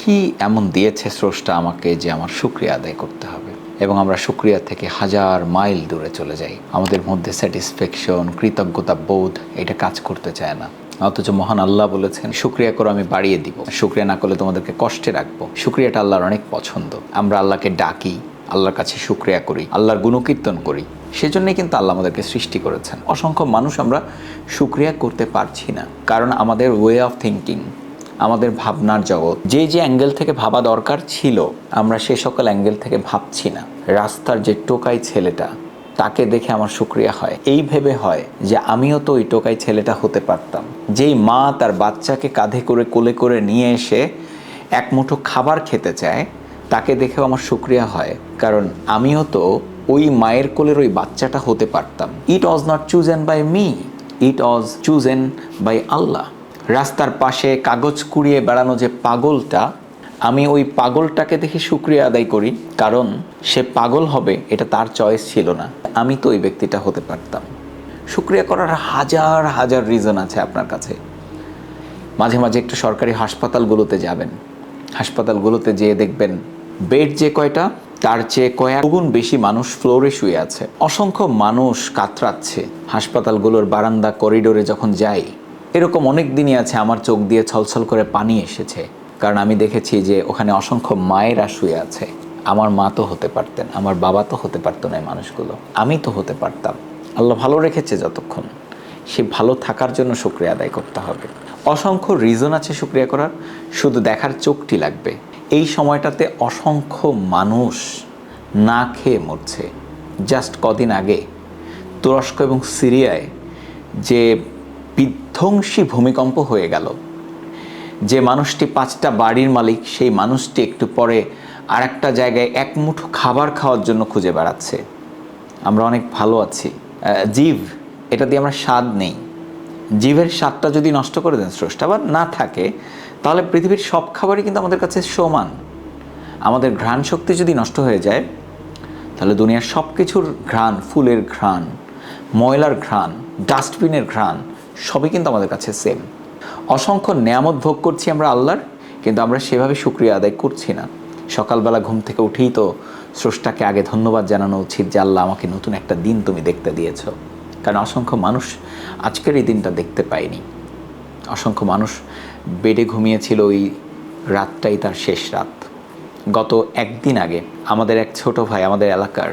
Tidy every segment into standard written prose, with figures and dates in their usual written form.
কি এমন দিয়েছে স্রষ্টা আমাকে যে আমার শুকরিয়া আদায় করতে হবে, এবং আমরা শুকরিয়া থেকে হাজার মাইল দূরে চলে যাই। আমাদের মধ্যে স্যাটিসফ্যাকশন, কৃতজ্ঞতা বোধ এটা কাজ করতে চায় না। অথচ মহান আল্লাহ বলেছেন, শুকরিয়া করো আমি বাড়িয়ে দিব, শুকরিয়া না করলে তোমাদেরকে কষ্টে রাখবো। শুকরিয়াটা আল্লাহর অনেক পছন্দ। আমরা আল্লাহকে ডাকি, আল্লাহর কাছে শুকরিয়া করি, আল্লাহর গুণকীর্তন করি। সেজন্যই কিন্তু আল্লাহ আমাদেরকে সৃষ্টি করেছেন। অসংখ্য মানুষ আমরা শুকরিয়া করতে পারছি না, কারণ আমাদের ওয়ে অফ থিঙ্কিং, আমাদের ভাবনার জগৎ যে যে অ্যাঙ্গেল থেকে ভাবা দরকার ছিল, আমরা সে সকল অ্যাঙ্গেল থেকে ভাবছি না। রাস্তার যে টোকাই ছেলেটা, তাকে দেখে আমার শুকরিয়া হয়, এই ভেবে হয় যে আমিও তো ওই টোকাই ছেলেটা হতে পারতাম। যেই মা তার বাচ্চাকে কাঁধে করে কোলে করে নিয়ে এসে এক মুঠো খাবার খেতে চায়, তাকে দেখেও আমার শুকরিয়া হয়, কারণ আমিও তো ওই মায়ের কোলের ওই বাচ্চাটা হতে পারতাম। It was not chosen by me, it was chosen by Allah. রাস্তার পাশে কাগজ কুড়িয়ে বেড়ানো যে পাগলটা, আমি ওই পাগলটাকে দেখে শুকরিয়া আদায় করি, কারণ সে পাগল হবে এটা তার চয়েস ছিল না, আমি তো ওই ব্যক্তিটা হতে পারতাম। শুকরিয়া করার হাজার হাজার রিজন আছে আপনার কাছে। মাঝে মাঝে একটু সরকারি হাসপাতালগুলোতে যাবেন, হাসপাতালগুলোতে যেয়ে দেখবেন বেড যে কয়টা, তার চেয়ে কয়েক গুণ বেশি মানুষ ফ্লোরে শুয়ে আছে। অসংখ্য মানুষ কাতরাচ্ছে। হাসপাতালগুলোর বারান্দা করিডোরে যখন যাই, এরকম অনেক দিনই আছে আমার চোখ দিয়ে ছলছল করে পানি এসেছে, কারণ আমি দেখেছি যে ওখানে অসংখ্য মায়েরা শুয়ে আছে। আমার মা তো হতে পারতেন, আমার বাবা তো হতে পারতো না, এই মানুষগুলো আমি তো হতে পারতাম। আল্লাহ ভালো রেখেছে যতক্ষণ, সে ভালো থাকার জন্য শুকরিয়া আদায় করতে হবে। অসংখ্য রিজন আছে শুকরিয়া করার, শুধু দেখার চোখটি লাগবে। এই সময়টাতে অসংখ্য মানুষ না খেয়ে মরছে। জাস্ট কদিন আগে তুরস্ক এবং সিরিয়ায় যে বিধ্বংসী ভূমিকম্প হয়ে গেল, যে মানুষটি 5টা বাড়ির মালিক, সেই মানুষটি একটু পরে আর একটা জায়গায় এক মুঠো খাবার খাওয়ার জন্য খুঁজে বেড়াচ্ছে। আমরা অনেক ভালো আছি, জীব এটা দিয়ে আমরা স্বাদ নেই। জীবের স্বাদটা যদি নষ্ট করে দেন স্রষ্টা বা না থাকে, তাহলে পৃথিবীর সব খাবারই কিন্তু আমাদের কাছে সমান। আমাদের ঘ্রাণ শক্তি যদি নষ্ট হয়ে যায়, তাহলে দুনিয়ার সব কিছুর ঘ্রাণ, ফুলের ঘ্রাণ, ময়লার ঘ্রাণ, ডাস্টবিনের ঘ্রাণ, সবই কিন্তু আমাদের কাছে সেম। অসংখ্য নেয়ামত ভোগ করছি আমরা আল্লাহর, কিন্তু আমরা সেভাবে শুকরিয়া আদায় করছি না। সকালবেলা ঘুম থেকে উঠেই তো স্রষ্টাকে আগে ধন্যবাদ জানানো উচিত যে আল্লাহ আমাকে নতুন একটা দিন তুমি দেখতে দিয়েছো। কারণ অসংখ্য মানুষ আজকের এই দিনটা দেখতে পায়নি। অসংখ্য মানুষ বেডে ঘুমিয়েছিল, ওই রাতটাই তার শেষ রাত। গত একদিন আগে আমাদের এক ছোট ভাই, আমাদের এলাকার,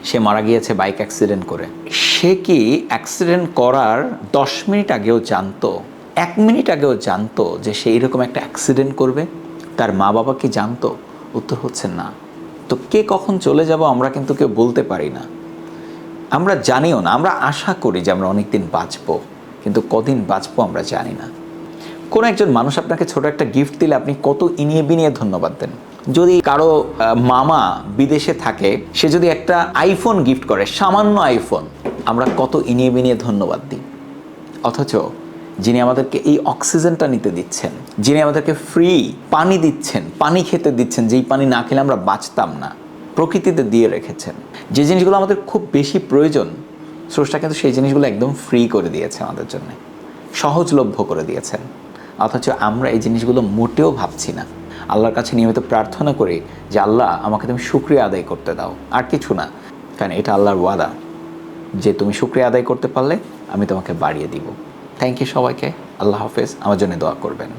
সে মারা গিয়েছে বাইক অ্যাক্সিডেন্ট করে। সে কি অ্যাক্সিডেন্ট করার 10 মিনিট আগেও জানতো, 1 মিনিট আগেও জানতো যে সে এইরকম একটা অ্যাক্সিডেন্ট করবে? তার মা বাবা কি জানতো? উত্তর হচ্ছে না। তো কে কখন চলে যাব আমরা কিন্তু কেউ বলতে পারি না, আমরা জানিও না। আমরা আশা করি যে আমরা অনেক দিন বাঁচবো, কিন্তু কদিন বাঁচবো আমরা জানি না। কোনো একজন মানুষ আপনাকে ছোট একটা গিফট দিলে আপনি কত ইনিয়ে বিনিয়ে ধন্যবাদ দেন। যদি কারো মামা বিদেশে থাকে, সে যদি একটা আইফোন গিফট করে, সামান্য আইফোন, আমরা কত ইনিয়ে বিনিয়ে ধন্যবাদ দিই। অথচ যিনি আমাদেরকে এই অক্সিজেনটা নিতে দিচ্ছেন, যিনি আমাদেরকে ফ্রি পানি দিচ্ছেন, পানি খেতে দিচ্ছেন, যেই পানি না খেলে আমরা বাঁচতাম না, প্রকৃতিতে দিয়ে রেখেছেন, যে জিনিসগুলো আমাদের খুব বেশি প্রয়োজন, স্রষ্টা কিন্তু সেই জিনিসগুলো একদম ফ্রি করে দিয়েছে আমাদের জন্য, সহজলভ্য করে দিয়েছেন। অথচ আমরা এই জিনিসগুলো মোটেও ভাবছি না। আল্লাহর কাছে নিয়মিত প্রার্থনা করি যে আল্লাহ আমাকে তুমি শুকরিয়া আদায় করতে দাও, আর কিছু না। কারণ এটা আল্লাহর ওয়াদা যে তুমি শুকরিয়া আদায় করতে পারলে আমি তোমাকে বাড়িয়ে দিব। থ্যাংক ইউ সবাইকে। আল্লাহ হাফেজ। আমার জন্য দোয়া করবেন।